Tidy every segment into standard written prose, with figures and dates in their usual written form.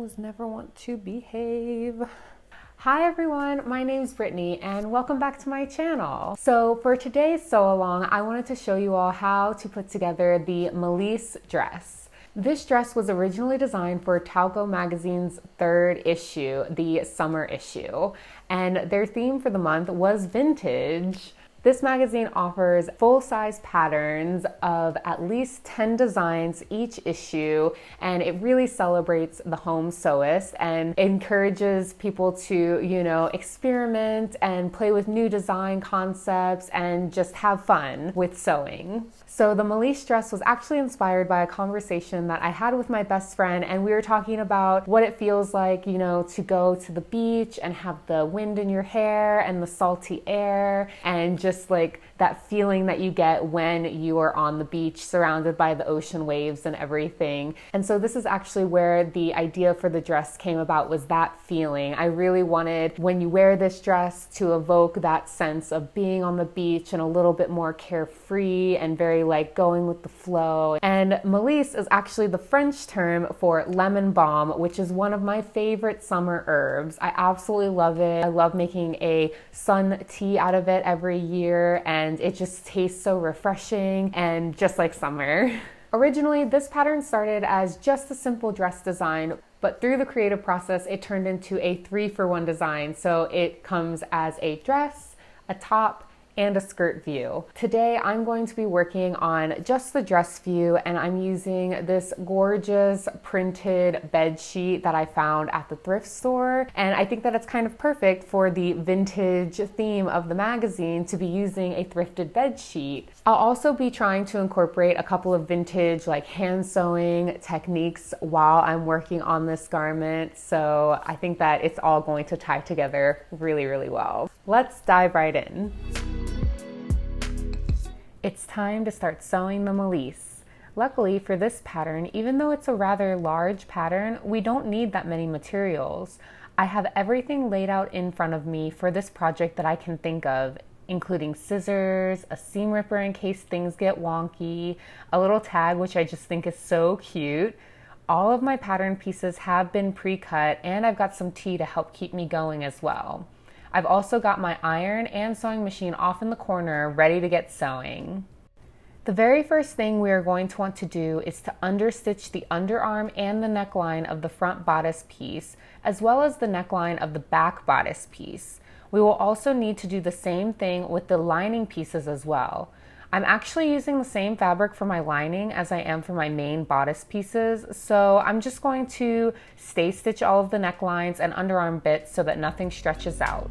toes never want to behave. Hi everyone, my name is Brittany and welcome back to my channel. So for today's sew along, I wanted to show you all how to put together the Melisse dress. This dress was originally designed for Talco magazine's 3rd issue, the summer issue, and their theme for the month was vintage. This magazine offers full-size patterns of at least 10 designs each issue, and it really celebrates the home sewist and encourages people to, experiment and play with new design concepts and just have fun with sewing. So the Melisse dress was actually inspired by a conversation that I had with my best friend, and we were talking about what it feels like, to go to the beach and have the wind in your hair and the salty air and just like that feeling that you get when you are on the beach surrounded by the ocean waves and everything. And so this is actually where the idea for the dress came about, was that feeling. I really wanted, when you wear this dress, to evoke that sense of being on the beach and a little bit more carefree and very like going with the flow. And Melisse is actually the French term for lemon balm, which is one of my favorite summer herbs. I absolutely love it. I love making a sun tea out of it every year, and it just tastes so refreshing and just like summer. Originally, this pattern started as just a simple dress design, but through the creative process, it turned into a 3-for-1 design. So it comes as a dress, a top, and a skirt view. Today, I'm going to be working on just the dress view, and I'm using this gorgeous printed bed sheet that I found at the thrift store. And I think that it's kind of perfect for the vintage theme of the magazine to be using a thrifted bed sheet. I'll also be trying to incorporate a couple of vintage like hand sewing techniques while I'm working on this garment. So I think that it's all going to tie together really, really well. Let's dive right in. It's time to start sewing the Melisse. Luckily for this pattern, even though it's a rather large pattern, we don't need that many materials. I have everything laid out in front of me for this project that I can think of, including scissors, a seam ripper in case things get wonky, a little tag which I just think is so cute. All of my pattern pieces have been pre-cut, and I've got some tea to help keep me going as well. I've also got my iron and sewing machine off in the corner, ready to get sewing. The very first thing we are going to want to do is to understitch the underarm and the neckline of the front bodice piece, as well as the neckline of the back bodice piece. We will also need to do the same thing with the lining pieces as well. I'm actually using the same fabric for my lining as I am for my main bodice pieces, so I'm just going to stay stitch all of the necklines and underarm bits so that nothing stretches out.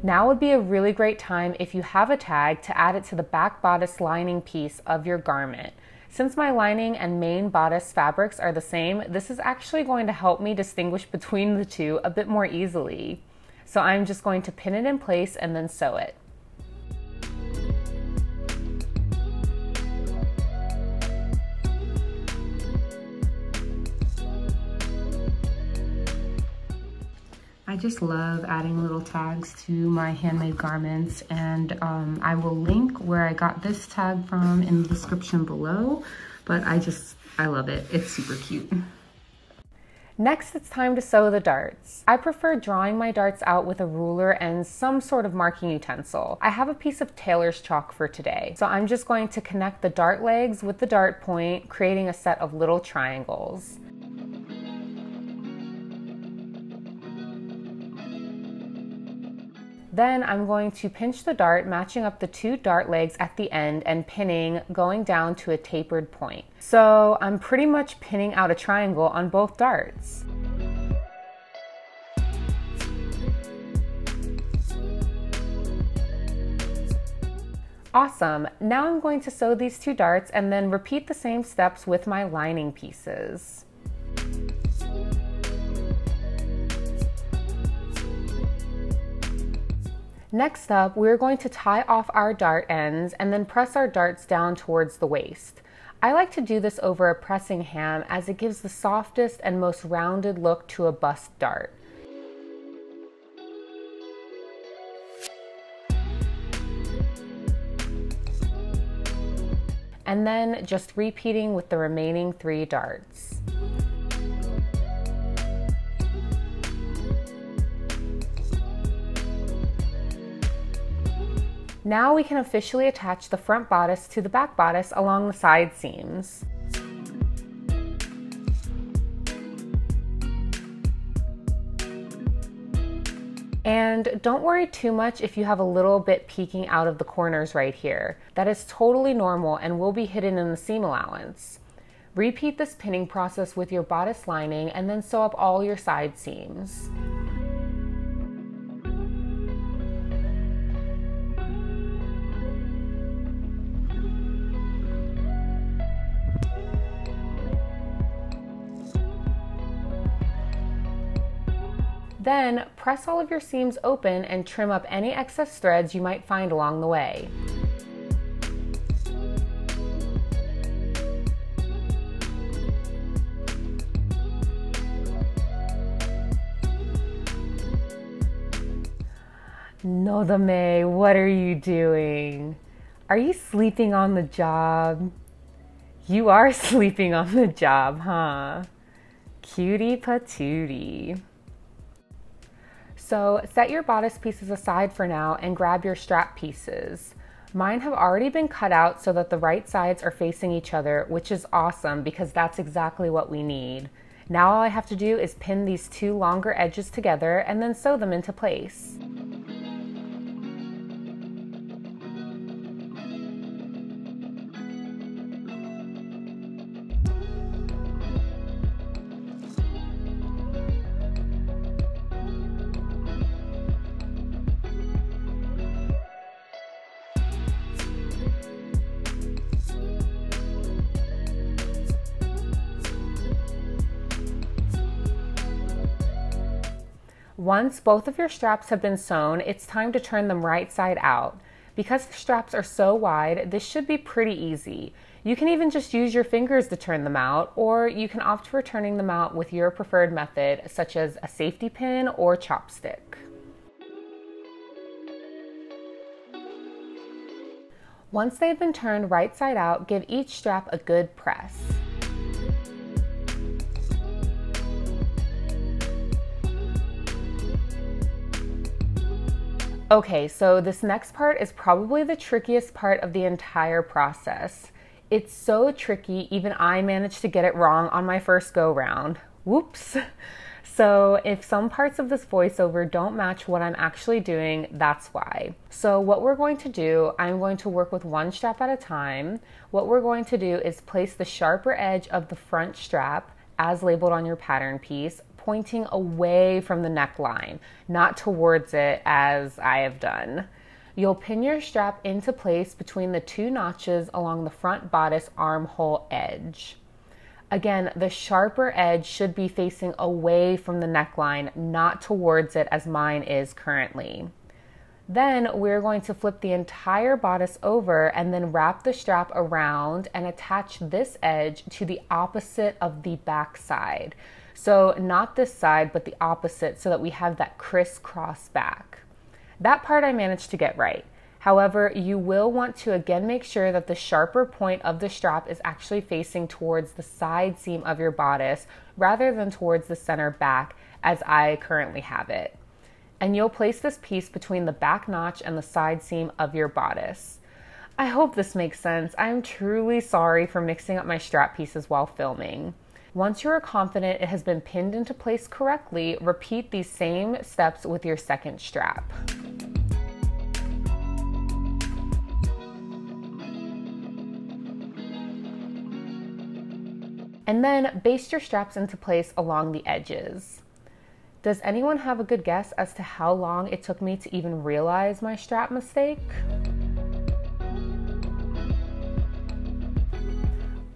Now would be a really great time, if you have a tag, to add it to the back bodice lining piece of your garment. Since my lining and main bodice fabrics are the same, this is actually going to help me distinguish between the two a bit more easily. So I'm just going to pin it in place and then sew it. I just love adding little tags to my handmade garments, and I will link where I got this tag from in the description below, but I love it. It's super cute. Next, it's time to sew the darts. I prefer drawing my darts out with a ruler and some sort of marking utensil. I have a piece of tailor's chalk for today, so I'm just going to connect the dart legs with the dart point, creating a set of little triangles. Then I'm going to pinch the dart, matching up the 2 dart legs at the end and pinning, going down to a tapered point. So I'm pretty much pinning out a triangle on both darts. Awesome. Now I'm going to sew these 2 darts and then repeat the same steps with my lining pieces. Next up, we're going to tie off our dart ends and then press our darts down towards the waist. I like to do this over a pressing ham as it gives the softest and most rounded look to a bust dart. And then just repeating with the remaining 3 darts. Now we can officially attach the front bodice to the back bodice along the side seams. And don't worry too much if you have a little bit peeking out of the corners right here. That is totally normal and will be hidden in the seam allowance. Repeat this pinning process with your bodice lining and then sew up all your side seams. Then press all of your seams open and trim up any excess threads you might find along the way. Nodame, what are you doing? Are you sleeping on the job? You are sleeping on the job, huh? Cutie patootie. So set your bodice pieces aside for now and grab your strap pieces. Mine have already been cut out so that the right sides are facing each other, which is awesome because that's exactly what we need. Now all I have to do is pin these 2 longer edges together and then sew them into place. Once both of your straps have been sewn, it's time to turn them right side out. Because the straps are so wide, this should be pretty easy. You can even just use your fingers to turn them out, or you can opt for turning them out with your preferred method, such as a safety pin or chopstick. Once they've been turned right side out, give each strap a good press. Okay, so this next part is probably the trickiest part of the entire process. It's so tricky, even I managed to get it wrong on my first go round. Whoops. So if some parts of this voiceover don't match what I'm actually doing, that's why. So what we're going to do, I'm going to work with 1 strap at a time. What we're going to do is place the sharper edge of the front strap, as labeled on your pattern piece, pointing away from the neckline, not towards it as I have done. You'll pin your strap into place between the 2 notches along the front bodice armhole edge. Again, the sharper edge should be facing away from the neckline, not towards it as mine is currently. Then we're going to flip the entire bodice over and then wrap the strap around and attach this edge to the opposite of the back side. So not this side, but the opposite, so that we have that crisscross back. That part I managed to get right. However, you will want to again make sure that the sharper point of the strap is actually facing towards the side seam of your bodice rather than towards the center back as I currently have it. And you'll place this piece between the back notch and the side seam of your bodice. I hope this makes sense. I'm truly sorry for mixing up my strap pieces while filming. Once you are confident it has been pinned into place correctly, repeat these same steps with your second strap. And then baste your straps into place along the edges. Does anyone have a good guess as to how long it took me to even realize my strap mistake?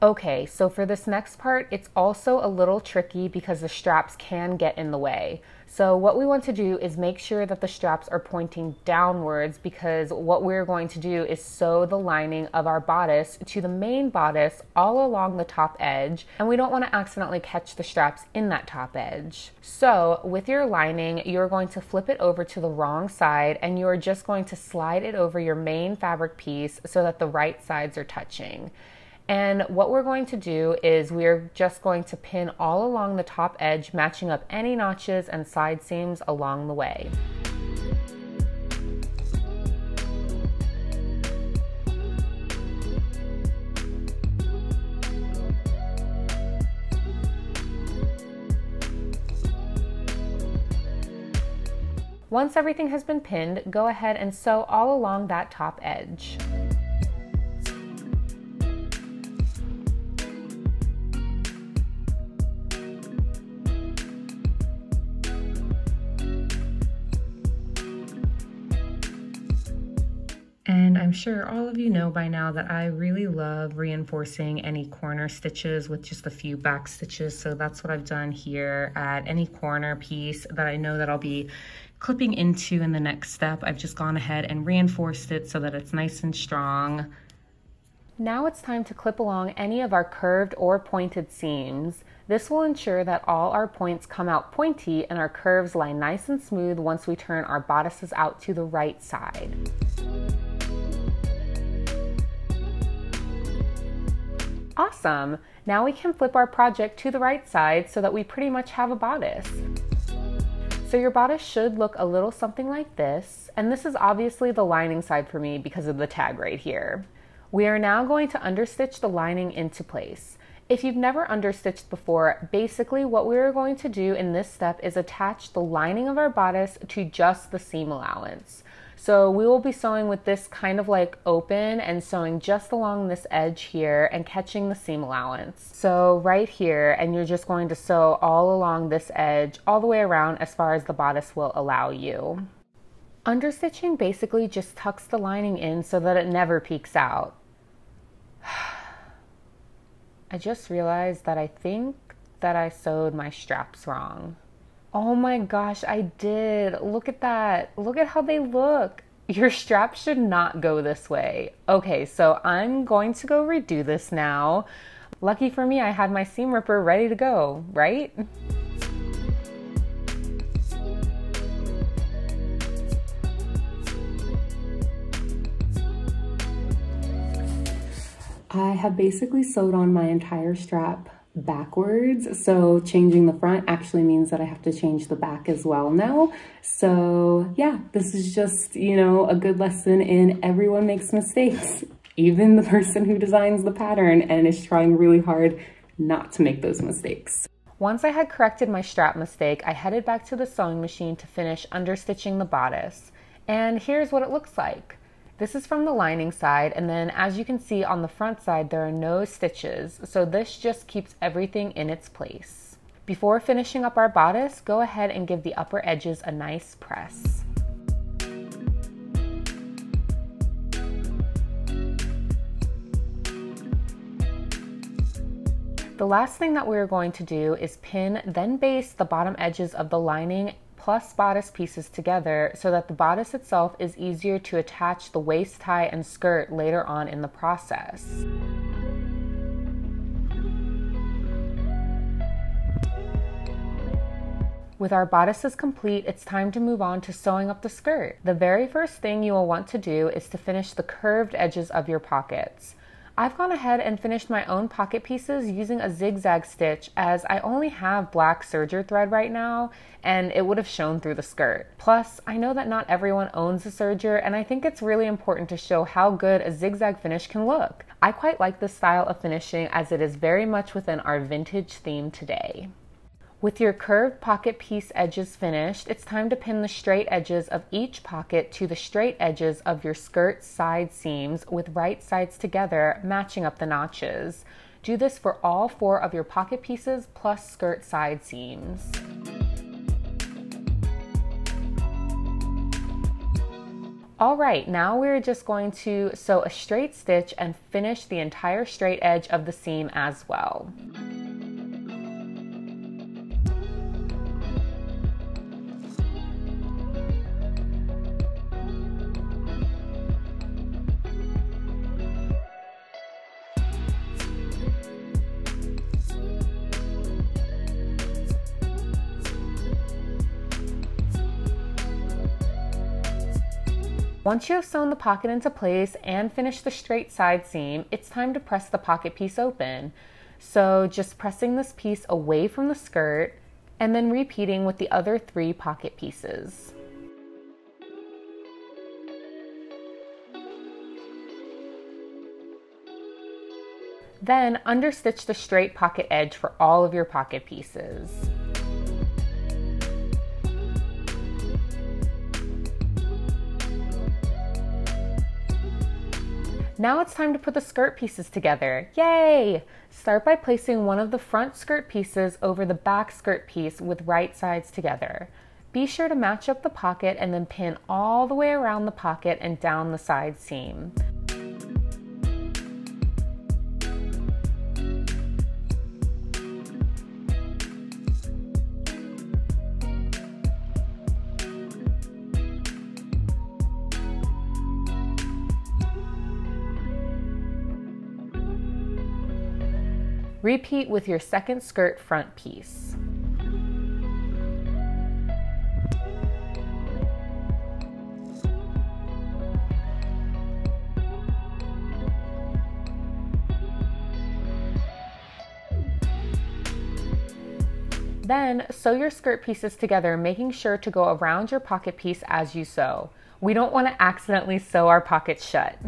Okay, so for this next part, it's also a little tricky because the straps can get in the way. So what we want to do is make sure that the straps are pointing downwards, because what we're going to do is sew the lining of our bodice to the main bodice all along the top edge, and we don't want to accidentally catch the straps in that top edge. So with your lining, you're going to flip it over to the wrong side, and you're just going to slide it over your main fabric piece so that the right sides are touching. And what we're going to do is we're just going to pin all along the top edge, matching up any notches and side seams along the way. Once everything has been pinned, go ahead and sew all along that top edge. And I'm sure all of you know by now that I really love reinforcing any corner stitches with just a few back stitches. So that's what I've done here at any corner piece that I know that I'll be clipping into in the next step. I've just gone ahead and reinforced it so that it's nice and strong. Now it's time to clip along any of our curved or pointed seams. This will ensure that all our points come out pointy and our curves lie nice and smooth once we turn our bodices out to the right side. Awesome! Now we can flip our project to the right side so that we pretty much have a bodice. So your bodice should look a little something like this, and this is obviously the lining side for me because of the tag right here. We are now going to understitch the lining into place. If you've never understitched before, basically what we're going to do in this step is attach the lining of our bodice to just the seam allowance. So we will be sewing with this kind of like open and sewing just along this edge here and catching the seam allowance. So right here, and you're just going to sew all along this edge all the way around as far as the bodice will allow you. Understitching basically just tucks the lining in so that it never peeks out. I just realized that I think that I sewed my straps wrong. Oh my gosh, I did. Look at that. Look at how they look. Your straps should not go this way. Okay, so I'm going to go redo this now. Lucky for me, I had my seam ripper ready to go, right? I have basically sewed on my entire strap backwards, so changing the front actually means that I have to change the back as well now. So yeah, this is just, you know, a good lesson in everyone makes mistakes, even the person who designs the pattern and is trying really hard not to make those mistakes. Once I had corrected my strap mistake, I headed back to the sewing machine to finish understitching the bodice. And here's what it looks like. This is from the lining side, and then as you can see on the front side, there are no stitches, so this just keeps everything in its place. Before finishing up our bodice, go ahead and give the upper edges a nice press. The last thing that we're going to do is pin, then baste the bottom edges of the lining plus bodice pieces together so that the bodice itself is easier to attach the waist tie and skirt later on in the process. With our bodices complete, it's time to move on to sewing up the skirt. The very first thing you will want to do is to finish the curved edges of your pockets. I've gone ahead and finished my own pocket pieces using a zigzag stitch, as I only have black serger thread right now and it would have shown through the skirt. Plus, I know that not everyone owns a serger, and I think it's really important to show how good a zigzag finish can look. I quite like this style of finishing as it is very much within our vintage theme today. With your curved pocket piece edges finished, it's time to pin the straight edges of each pocket to the straight edges of your skirt side seams with right sides together, matching up the notches. Do this for all 4 of your pocket pieces plus skirt side seams. All right, now we're just going to sew a straight stitch and finish the entire straight edge of the seam as well. Once you have sewn the pocket into place and finished the straight side seam, it's time to press the pocket piece open. So just pressing this piece away from the skirt and then repeating with the other 3 pocket pieces. Then understitch the straight pocket edge for all of your pocket pieces. Now it's time to put the skirt pieces together. Yay! Start by placing one of the front skirt pieces over the back skirt piece with right sides together. Be sure to match up the pocket and then pin all the way around the pocket and down the side seam. Repeat with your second skirt front piece. Then sew your skirt pieces together, making sure to go around your pocket piece as you sew. We don't want to accidentally sew our pockets shut.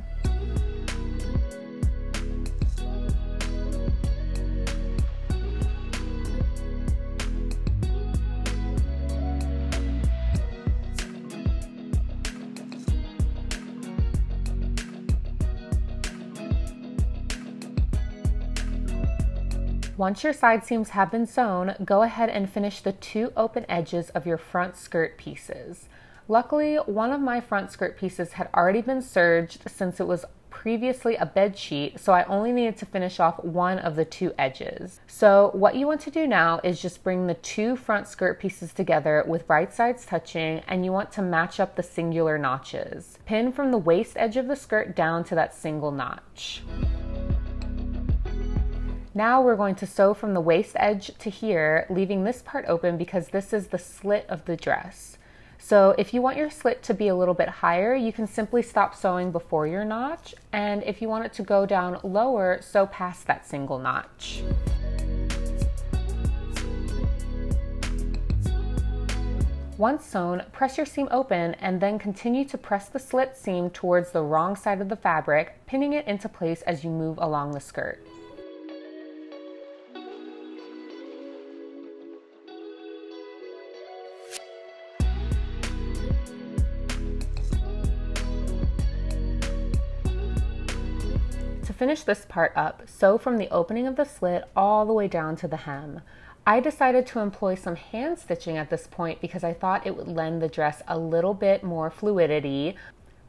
Once your side seams have been sewn, go ahead and finish the 2 open edges of your front skirt pieces. Luckily, one of my front skirt pieces had already been serged since it was previously a bed sheet, so I only needed to finish off one of the 2 edges. So what you want to do now is just bring the 2 front skirt pieces together with right sides touching, and you want to match up the singular notches. Pin from the waist edge of the skirt down to that single notch. Now we're going to sew from the waist edge to here, leaving this part open because this is the slit of the dress. So if you want your slit to be a little bit higher, you can simply stop sewing before your notch, and if you want it to go down lower, sew past that single notch. Once sewn, press your seam open and then continue to press the slit seam towards the wrong side of the fabric, pinning it into place as you move along the skirt. To finish this part up, sew from the opening of the slit all the way down to the hem. I decided to employ some hand stitching at this point because I thought it would lend the dress a little bit more fluidity.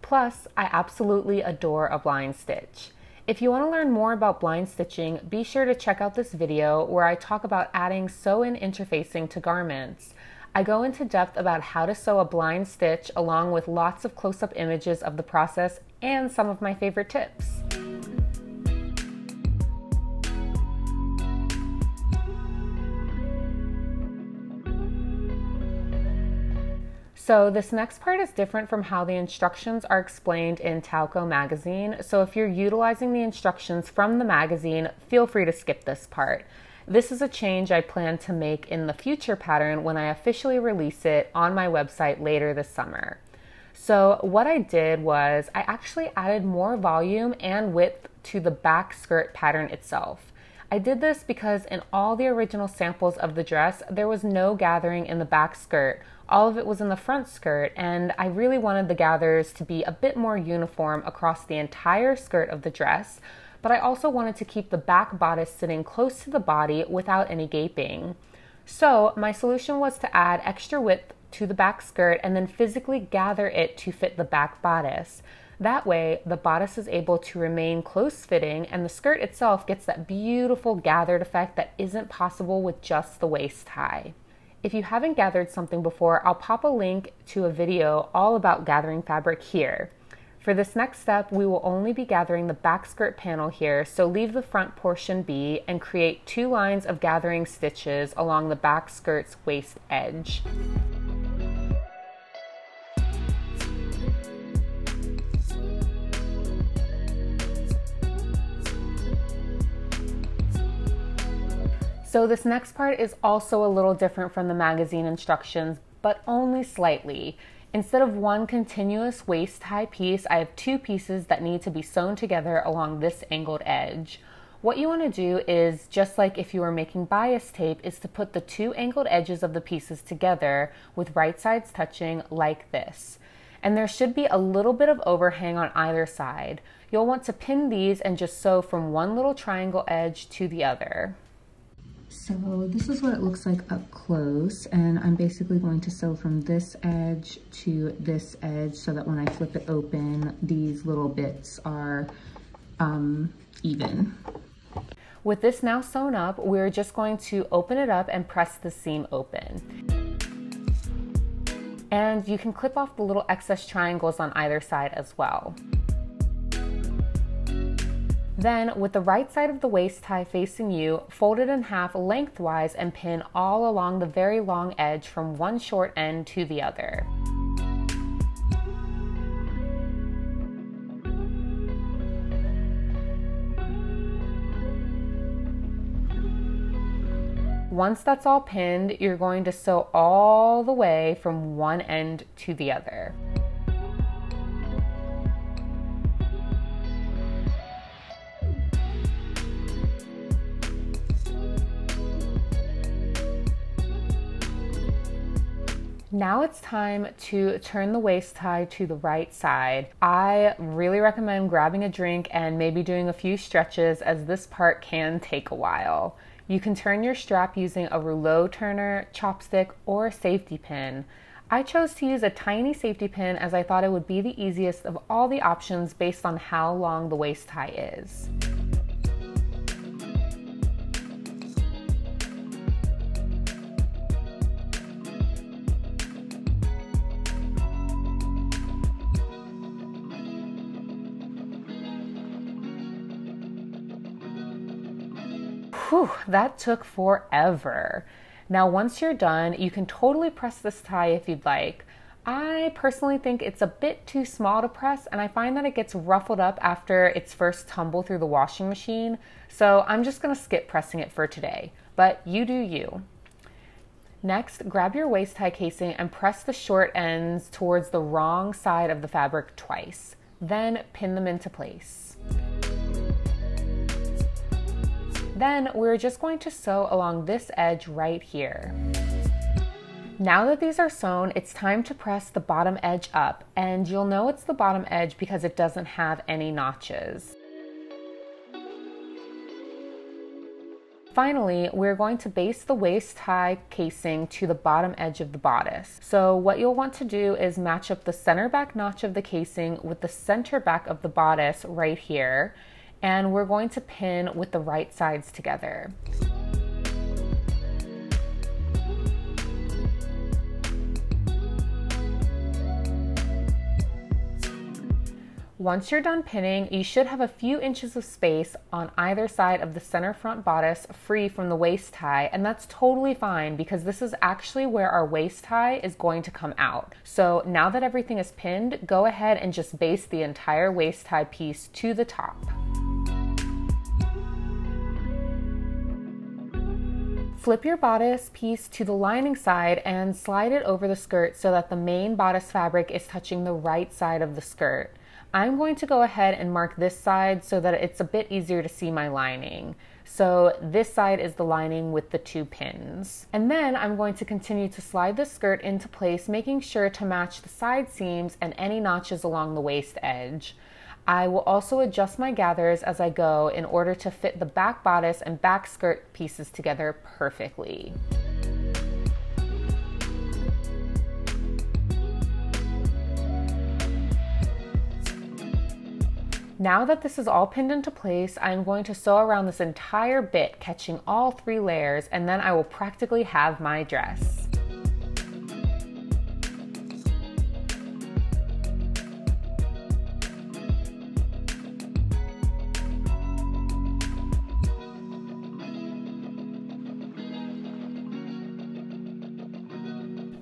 Plus, I absolutely adore a blind stitch. If you want to learn more about blind stitching, be sure to check out this video where I talk about adding sew-in interfacing to garments. I go into depth about how to sew a blind stitch along with lots of close-up images of the process and some of my favorite tips. So this next part is different from how the instructions are explained in Talco magazine. So if you're utilizing the instructions from the magazine, feel free to skip this part. This is a change I plan to make in the future pattern when I officially release it on my website later this summer. So what I did was I actually added more volume and width to the back skirt pattern itself. I did this because in all the original samples of the dress, there was no gathering in the back skirt. All of it was in the front skirt, and I really wanted the gathers to be a bit more uniform across the entire skirt of the dress, but I also wanted to keep the back bodice sitting close to the body without any gaping. So my solution was to add extra width to the back skirt and then physically gather it to fit the back bodice. That way, the bodice is able to remain close fitting and the skirt itself gets that beautiful gathered effect that isn't possible with just the waist tie. If you haven't gathered something before, I'll pop a link to a video all about gathering fabric here. For this next step, we will only be gathering the back skirt panel here, so leave the front portion be and create 2 lines of gathering stitches along the back skirt's waist edge. So this next part is also a little different from the magazine instructions, but only slightly. Instead of one continuous waist tie piece, I have 2 pieces that need to be sewn together along this angled edge. What you want to do is, just like if you were making bias tape, is to put the 2 angled edges of the pieces together with right sides touching like this. And there should be a little bit of overhang on either side. You'll want to pin these and just sew from one little triangle edge to the other. So this is what it looks like up close, and I'm basically going to sew from this edge to this edge so that when I flip it open, these little bits are even. With this now sewn up, we're just going to open it up and press the seam open. And you can clip off the little excess triangles on either side as well. Then, with the right side of the waist tie facing you, fold it in half lengthwise and pin all along the very long edge from one short end to the other. Once that's all pinned, you're going to sew all the way from one end to the other. Now it's time to turn the waist tie to the right side. I really recommend grabbing a drink and maybe doing a few stretches, as this part can take a while. You can turn your strap using a rouleau turner, chopstick, or safety pin. I chose to use a tiny safety pin as I thought it would be the easiest of all the options based on how long the waist tie is. Whew, that took forever. Now, once you're done, you can totally press this tie if you'd like. I personally think it's a bit too small to press, and I find that it gets ruffled up after its first tumble through the washing machine, so I'm just gonna skip pressing it for today, but you do you. Next, grab your waist tie casing and press the short ends towards the wrong side of the fabric twice. Then pin them into place. Then we're just going to sew along this edge right here. Now that these are sewn, it's time to press the bottom edge up, and you'll know it's the bottom edge because it doesn't have any notches. Finally, we're going to baste the waist tie casing to the bottom edge of the bodice. So what you'll want to do is match up the center back notch of the casing with the center back of the bodice right here, and we're going to pin with the right sides together. Once you're done pinning, you should have a few inches of space on either side of the center front bodice free from the waist tie, and that's totally fine because this is actually where our waist tie is going to come out. So now that everything is pinned, go ahead and just baste the entire waist tie piece to the top. Flip your bodice piece to the lining side and slide it over the skirt so that the main bodice fabric is touching the right side of the skirt. I'm going to go ahead and mark this side so that it's a bit easier to see my lining. So this side is the lining with the 2 pins. And then I'm going to continue to slide the skirt into place, making sure to match the side seams and any notches along the waist edge. I will also adjust my gathers as I go in order to fit the back bodice and back skirt pieces together perfectly. Now that this is all pinned into place, I'm going to sew around this entire bit, catching all 3 layers, and then I will practically have my dress.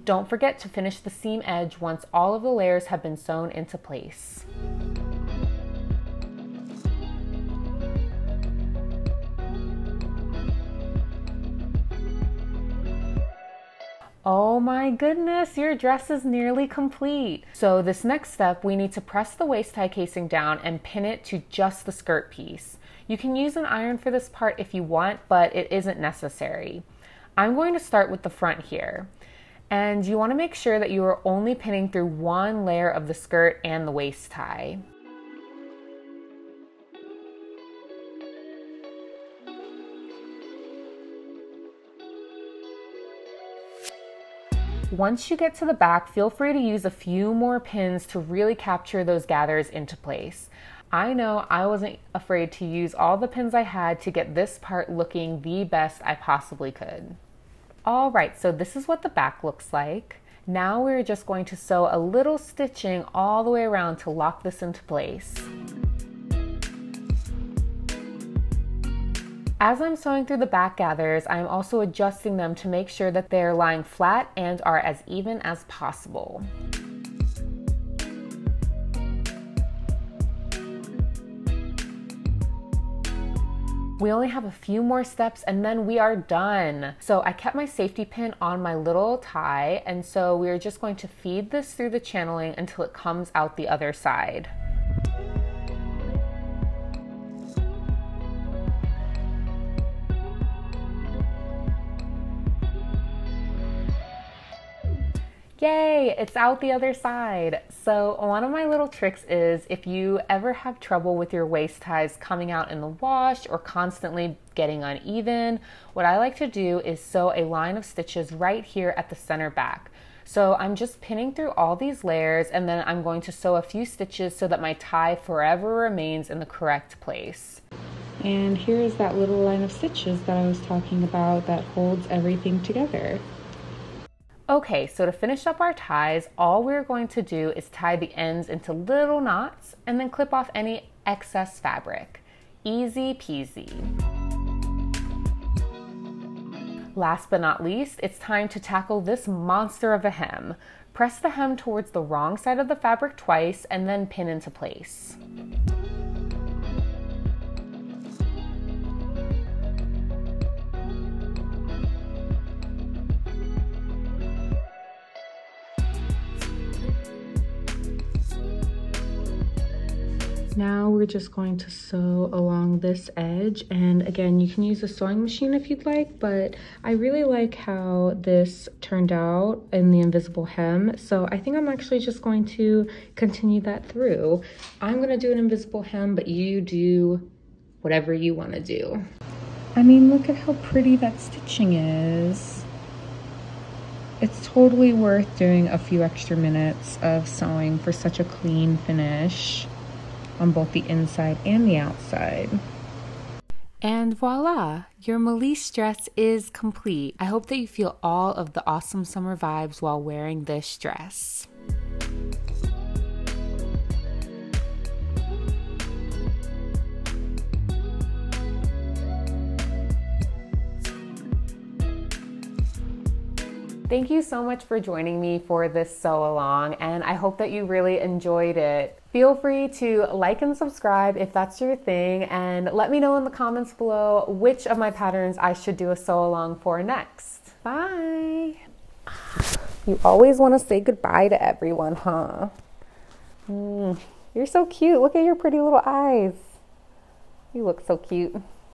Don't forget to finish the seam edge once all of the layers have been sewn into place. Oh my goodness, your dress is nearly complete. So this next step, we need to press the waist tie casing down and pin it to just the skirt piece. You can use an iron for this part if you want, but it isn't necessary. I'm going to start with the front here. And you want to make sure that you are only pinning through 1 layer of the skirt and the waist tie. Once you get to the back, feel free to use a few more pins to really capture those gathers into place. I know I wasn't afraid to use all the pins I had to get this part looking the best I possibly could. All right, so this is what the back looks like. Now we're just going to sew a little stitching all the way around to lock this into place. As I'm sewing through the back gathers, I'm also adjusting them to make sure that they're lying flat and are as even as possible. We only have a few more steps and then we are done. So I kept my safety pin on my little tie, and so we're just going to feed this through the channeling until it comes out the other side. Yay, it's out the other side. So one of my little tricks is if you ever have trouble with your waist ties coming out in the wash or constantly getting uneven, what I like to do is sew a line of stitches right here at the center back. So I'm just pinning through all these layers, and then I'm going to sew a few stitches so that my tie forever remains in the correct place. And here is that little line of stitches that I was talking about that holds everything together. Okay, so to finish up our ties, all we're going to do is tie the ends into little knots and then clip off any excess fabric. Easy peasy. Last but not least, it's time to tackle this monster of a hem. Press the hem towards the wrong side of the fabric twice and then pin into place. Now we're just going to sew along this edge, and again, you can use a sewing machine if you'd like, but I really like how this turned out in the invisible hem, so I think I'm actually just going to continue that through. I'm gonna do an invisible hem, but you do whatever you want to do. I mean, look at how pretty that stitching is. It's totally worth doing a few extra minutes of sewing for such a clean finish on both the inside and the outside. And voila, your Melisse dress is complete. I hope that you feel all of the awesome summer vibes while wearing this dress. Thank you so much for joining me for this sew along, and I hope that you really enjoyed it. Feel free to like and subscribe if that's your thing, and let me know in the comments below which of my patterns I should do a sew along for next. Bye! You always want to say goodbye to everyone, huh? You're so cute. Look at your pretty little eyes. You look so cute.